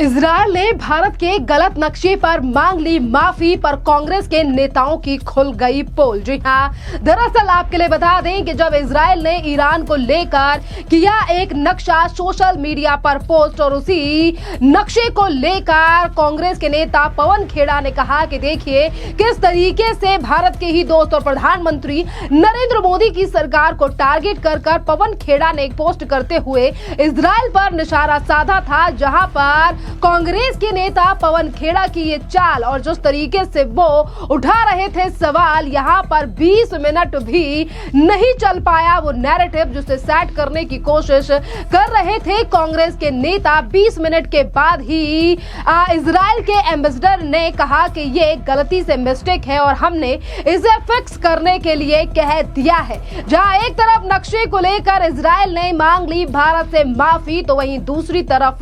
Israel ने भारत के गलत नक्शे पर मांग ली माफी, पर कांग्रेस के नेताओं की खुल गई पोल। जी हाँ, दरअसल आपके लिए बता दें कि जब इजरायल ने ईरान को लेकर किया एक नक्शा सोशल मीडिया पर पोस्ट और उसी नक्शे को लेकर कांग्रेस के नेता पवन खेड़ा ने कहा कि देखिए किस तरीके से भारत के ही दोस्त और प्रधानमंत्री नरेंद्र मोदी की सरकार को टारगेट कर पवन खेड़ा ने एक पोस्ट करते हुए इजरायल पर निशाना साधा था, जहां पर कांग्रेस के नेता पवन खेड़ा की ये चाल और जिस तरीके से वो उठा रहे थे सवाल, यहाँ पर 20 मिनट भी नहीं चल पाया वो नैरेटिव जिसे सेट करने की कोशिश कर रहे थे कांग्रेस के नेता। 20 मिनट के बाद ही इजरायल के एम्बेसडर ने कहा कि ये गलती से मिस्टेक है और हमने इसे फिक्स करने के लिए कह दिया है। जहां एक तरफ नक्शे को लेकर इजरायल ने मांग ली भारत से माफी, तो वहीं दूसरी तरफ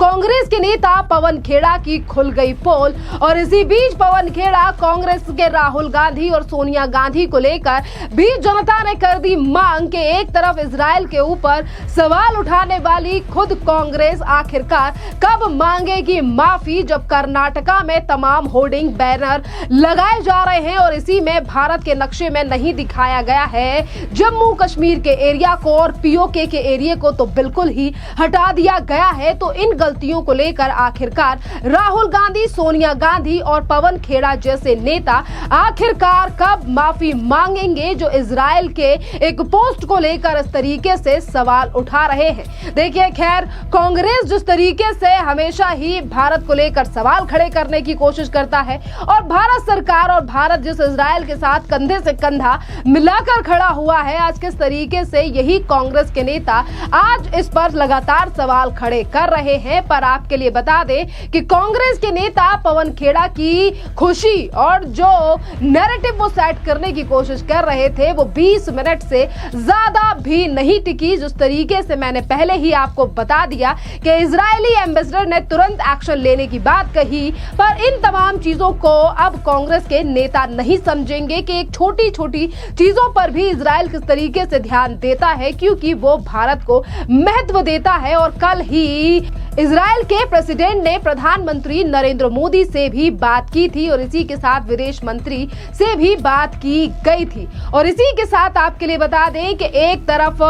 कांग्रेस के नेता पवन खेड़ा की खुल गई पोल। और इसी बीच पवन खेड़ा कांग्रेस के राहुल गांधी और सोनिया गांधी को लेकर बीच जनता ने कर दी मांग कि एक तरफ इजरायल के ऊपर सवाल उठाने वाली खुद कांग्रेस आखिरकार कब मांगेगी माफी, जब कर्नाटका में तमाम होर्डिंग बैनर लगाए जा रहे हैं और इसी में भारत के नक्शे में नहीं दिखाया गया है जम्मू कश्मीर के एरिया को और पीओके के एरिया को तो बिल्कुल ही हटा दिया गया है। तो इन गलतियों को लेकर आखिरकार राहुल गांधी, सोनिया गांधी और पवन खेड़ा जैसे नेता आखिरकार कब माफी मांगेंगे, जो इजरायल के एक पोस्ट को लेकर इस तरीके से सवाल उठा रहे हैं। देखिए खैर, कांग्रेस जिस तरीके से हमेशा ही भारत को लेकर सवाल खड़े करने की कोशिश करता है और भारत सरकार और भारत जिस इजरायल के साथ कंधे से कंधा मिलाकर खड़ा हुआ है, आज किस तरीके से यही कांग्रेस के नेता आज इस पर लगातार सवाल खड़े कर रहे हैं। पर आपके लिए बता दें कि कांग्रेस के नेता पवन खेड़ा की खुशी और जो नैरेटिव वो सेट करने की कोशिश कर रहे थे वो 20 मिनट से ज्यादा भी नहीं टिकी। जिस तरीके से मैंने पहले ही आपको बता दिया कि इजरायली एम्बेसडर ने तुरंत एक्शन लेने की बात कही, पर इन तमाम चीजों को अब कांग्रेस के नेता नहीं समझेंगे कि एक छोटी छोटी चीजों पर भी इजरायल किस तरीके से ध्यान देता है, क्योंकि वो भारत को महत्व देता है। और कल ही इजरायल के प्रेसिडेंट ने प्रधानमंत्री नरेंद्र मोदी से भी बात की थी और इसी के साथ विदेश मंत्री से भी बात की गई थी। और इसी के साथ आपके लिए बता दें कि एक तरफ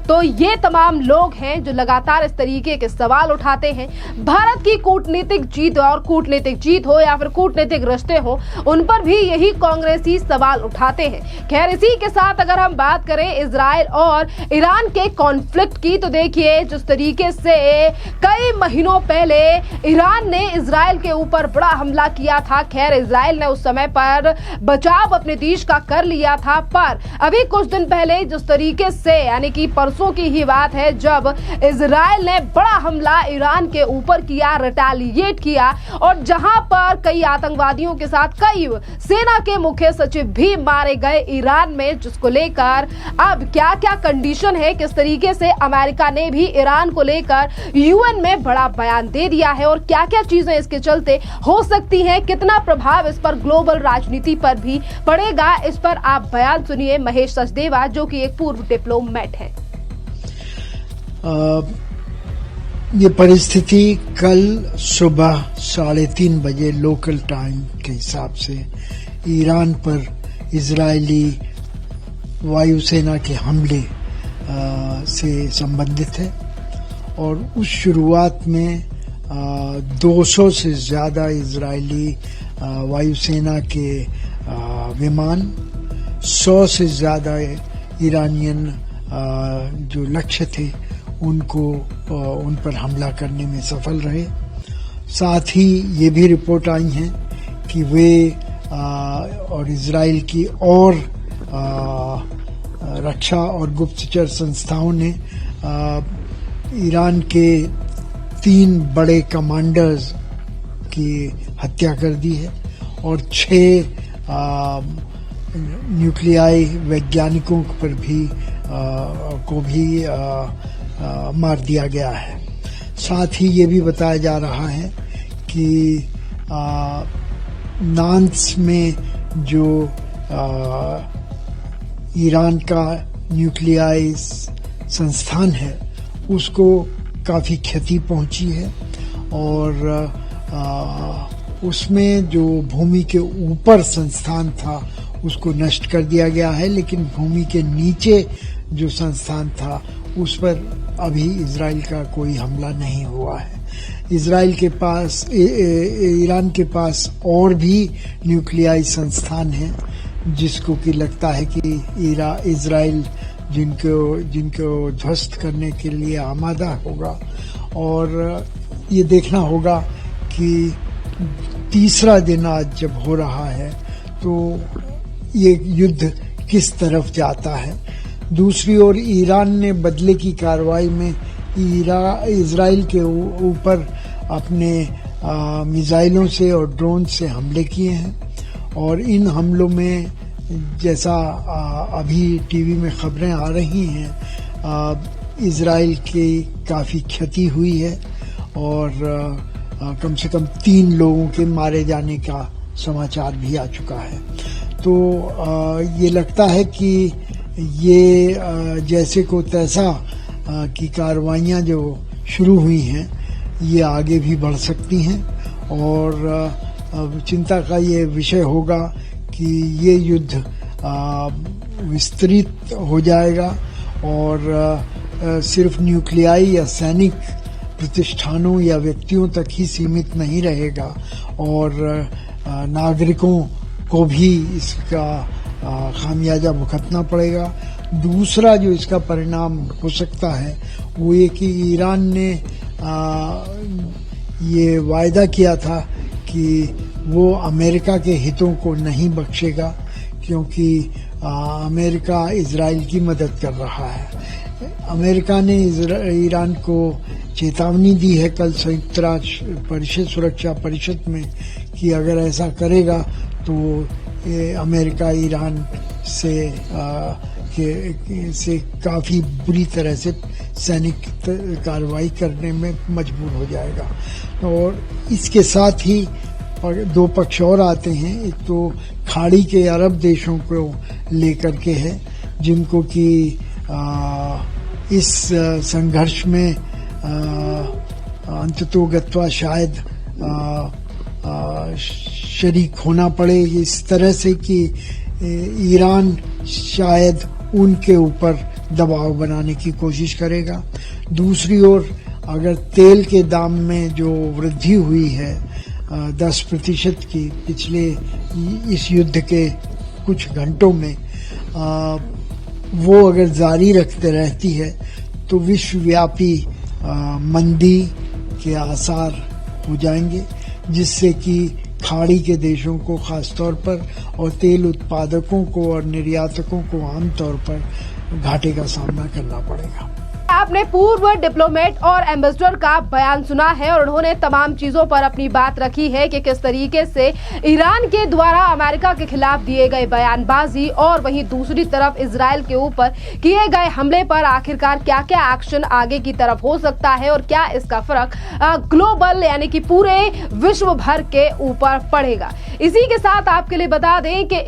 तो ये तमाम लोग हैं जो लगातार इस तरीके के सवाल उठाते हैं, भारत की कूटनीतिक जीत और कूटनीतिक जीत हो या फिर कूटनीतिक रिश्ते हो, उन पर भी यही कांग्रेसी सवाल उठाते हैं। खैर, इसी के साथ अगर हम बात करें इजरायल और ईरान के कॉन्फ्लिक्ट की, तो देखिए जिस तरीके से कई महीनों पहले ईरान ने इजरायल के ऊपर बड़ा हमला किया था। खैर, इजरायल ने उस समय पर बचाव अपने देश का कर लिया था, पर अभी कुछ दिन पहले जिस तरीके से, यानी कि परसों की ही बात है, जब इजरायल ने बड़ा हमला ईरान के ऊपर किया, रिटेलिएट किया और जहां पर कई आतंकवादियों के साथ कई सेना के मुख्य सचिव भी मारे गए ईरान में, जिसको लेकर अब क्या क्या कंडीशन है, किस तरीके से अमेरिका ने भी ईरान को लेकर यूएन में बड़ा बयान दे दिया है और क्या क्या चीजें इसके चलते हो सकती हैं, कितना प्रभाव इस पर ग्लोबल राजनीति पर भी पड़ेगा, इस पर आप बयान सुनिए महेश सचदेवा, जो कि एक पूर्व डिप्लोमेट है। ये परिस्थिति कल सुबह 3:30 बजे लोकल टाइम के हिसाब से ईरान पर इजरायली वायुसेना के हमले से संबंधित है और उस शुरुआत में 200 से ज़्यादा इजरायली वायुसेना के विमान, 100 से ज़्यादा ईरानियन जो लक्ष्य थे उनको उन पर हमला करने में सफल रहे। साथ ही ये भी रिपोर्ट आई हैं कि वे और इजराइल की और रक्षा और गुप्तचर संस्थाओं ने ईरान के 3 बड़े कमांडर्स की हत्या कर दी है और 6 न्यूक्लियाई वैज्ञानिकों पर भी मार दिया गया है। साथ ही ये भी बताया जा रहा है कि नांस में जो ईरान का न्यूक्लियाई संस्थान है उसको काफ़ी क्षति पहुंची है और उसमें जो भूमि के ऊपर संस्थान था उसको नष्ट कर दिया गया है, लेकिन भूमि के नीचे जो संस्थान था उस पर अभी इजराइल का कोई हमला नहीं हुआ है। इजराइल के पास ईरान के पास और भी न्यूक्लियाई संस्थान हैं जिसको कि लगता है कि इजराइल जिनको ध्वस्त करने के लिए आमादा होगा। और ये देखना होगा कि तीसरा दिन आज जब हो रहा है तो ये युद्ध किस तरफ जाता है। दूसरी ओर ईरान ने बदले की कार्रवाई में इजराइल के ऊपर अपने मिसाइलों से और ड्रोन से हमले किए हैं और इन हमलों में जैसा अभी टीवी में खबरें आ रही हैं इजराइल की काफ़ी क्षति हुई है और कम से कम 3 लोगों के मारे जाने का समाचार भी आ चुका है। तो ये लगता है कि ये जैसे को तैसा की कार्रवाइयाँ जो शुरू हुई हैं ये आगे भी बढ़ सकती हैं और चिंता का ये विषय होगा कि ये युद्ध विस्तृत हो जाएगा और सिर्फ न्यूक्लियाई या सैनिक प्रतिष्ठानों या व्यक्तियों तक ही सीमित नहीं रहेगा और नागरिकों को भी इसका खामियाजा भुगतना पड़ेगा। दूसरा जो इसका परिणाम हो सकता है वो ये कि ईरान ने ये वायदा किया था कि वो अमेरिका के हितों को नहीं बख्शेगा क्योंकि अमेरिका इजराइल की मदद कर रहा है। अमेरिका ने ईरान को चेतावनी दी है कल संयुक्त राष्ट्र सुरक्षा परिषद में कि अगर ऐसा करेगा तो अमेरिका ईरान से काफ़ी बुरी तरह से सैनिक कार्रवाई करने में मजबूर हो जाएगा। और इसके साथ ही 2 पक्ष और आते हैं। एक तो खाड़ी के अरब देशों को लेकर के है जिनको कि इस संघर्ष में अंततोगत्वा शायद शरीक होना पड़े इस तरह से कि ईरान शायद उनके ऊपर दबाव बनाने की कोशिश करेगा। दूसरी ओर अगर तेल के दाम में जो वृद्धि हुई है 10% की पिछले इस युद्ध के कुछ घंटों में वो अगर जारी रखते रहती है तो विश्वव्यापी मंदी के आसार हो जाएंगे जिससे कि खाड़ी के देशों को खास तौर पर और तेल उत्पादकों को और निर्यातकों को आमतौर पर घाटे का सामना करना पड़ेगा। आपने पूर्व डिप्लोमेट और एम्बेसडर का बयान सुना है और उन्होंने तमाम चीजों पर अपनी बात रखी है कि किस तरीके से ईरान के द्वारा अमेरिका के खिलाफ दिए गए बयानबाजी और वहीं दूसरी तरफ इजराइल के ऊपर किए गए हमले पर आखिरकार क्या क्या एक्शन आगे की तरफ हो सकता है और क्या इसका फर्क ग्लोबल यानी कि पूरे विश्व भर के ऊपर पड़ेगा। इसी के साथ आपके लिए बता दें कि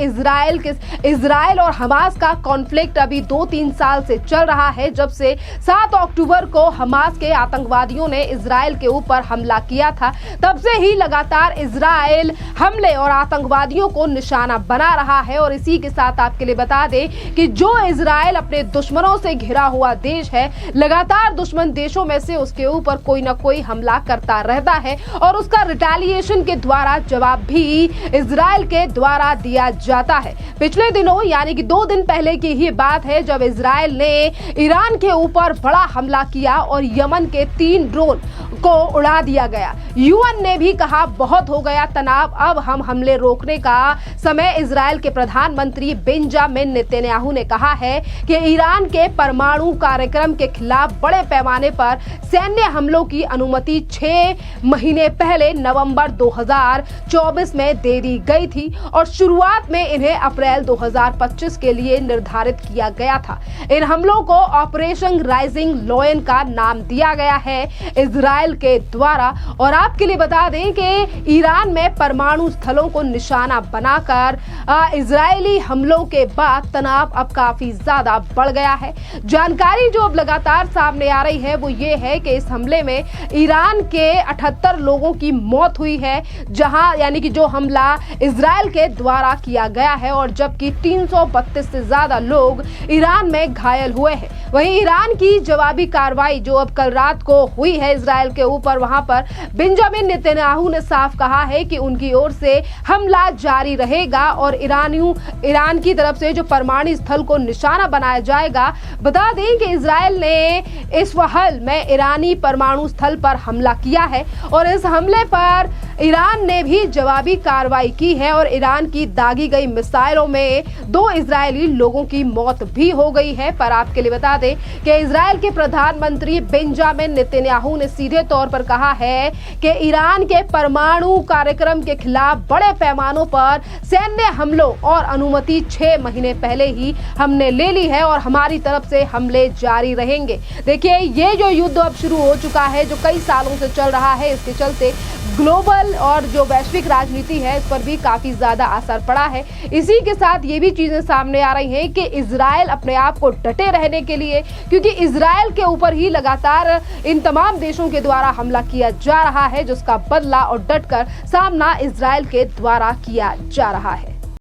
इजराइल और हमास का कॉन्फ्लिक्ट अभी 2-3 साल से चल रहा है। जब से 7 अक्टूबर को हमास के आतंकवादियों ने इजराइल के ऊपर हमला किया था तब से ही लगातार इजराइल हमले और आतंकवादियों को निशाना बना रहा है। और इसी के साथ आपके लिए बता दें कि जो इजराइल अपने दुश्मनों से घिरा हुआ देश है लगातार दुश्मन देशों में से उसके ऊपर कोई न कोई हमला करता रहता है और उसका रिटेलिएशन के द्वारा जवाब भी इजराइल के द्वारा दिया जाता है। पिछले दिनों यानी कि 2 दिन पहले की ही बात है जब इजराइल ने ईरान के ऊपर बड़ा हमला किया और यमन के 3 ड्रोन को उड़ा दिया गया। यूएन ने भी कहा बहुत हो गया तनाव, अब हम हमले रोकने का समय। इजराइल के प्रधानमंत्री बेंजामिन नेतन्याहू ने कहा है कि ईरान के परमाणु कार्यक्रम के खिलाफ बड़े पैमाने पर सैन्य हमलों की अनुमति 6 महीने पहले नवंबर 2024 में दे दी गई थी और शुरुआत में इन्हें अप्रैल 2025 के लिए निर्धारित किया गया था। इन हमलों को ऑपरेशन राइजिंग लॉयन का नाम दिया गया है। इजराइल इजराइल के द्वारा। और आपके लिए बता दें कि ईरान में परमाणु स्थलों को निशाना बनाकर इजरायली हमलों के बाद तनाव अब काफी ज्यादा बढ़ गया है। जानकारी जो अब लगातार सामने आ रही है वो ये है कि इस हमले में ईरान के 78 लोगों की मौत हुई है, जहां यानी कि जो हमला इजराइल के द्वारा किया गया है, और जबकि 332 से ज्यादा लोग ईरान में घायल हुए हैं। वहीं ईरान की जवाबी कार्रवाई जो अब कल रात को हुई है इजराइल के ऊपर, वहां पर बेंजामिन नेतन्याहू ने साफ कहा है कि उनकी ओर से हमला जारी रहेगा और ईरान की तरफ से जो परमाणु स्थल को निशाना बनाया जाएगा। बता दें कि इजराइल ने इस वहल में ईरानी परमाणु स्थल पर हमला किया है और इस हमले पर ईरान ने भी जवाबी कार्रवाई की है और ईरान की दागी गई मिसाइलों में 2 इजरायली लोगों की मौत भी हो गई है। पर आपके लिए बता दें कि इजराइल के प्रधानमंत्री बेंजामिन नेतन्याहू ने सीधे तौर पर कहा है कि ईरान के परमाणु कार्यक्रम के खिलाफ बड़े पैमानों पर सैन्य हमलों और अनुमति 6 महीने पहले ही हमने ले ली है और हमारी तरफ से हमले जारी रहेंगे। देखिए, ये जो युद्ध अब शुरू हो चुका है, जो कई सालों से चल रहा है, इसके चलते ग्लोबल और जो वैश्विक राजनीति है इस पर भी काफी ज्यादा असर पड़ा है। इसी के साथ ये भी चीजें सामने आ रही हैं कि इजराइल अपने आप को डटे रहने के लिए, क्योंकि इजराइल के ऊपर ही लगातार इन तमाम देशों के द्वारा हमला किया जा रहा है, जिसका बदला और डटकर सामना इजराइल के द्वारा किया जा रहा है।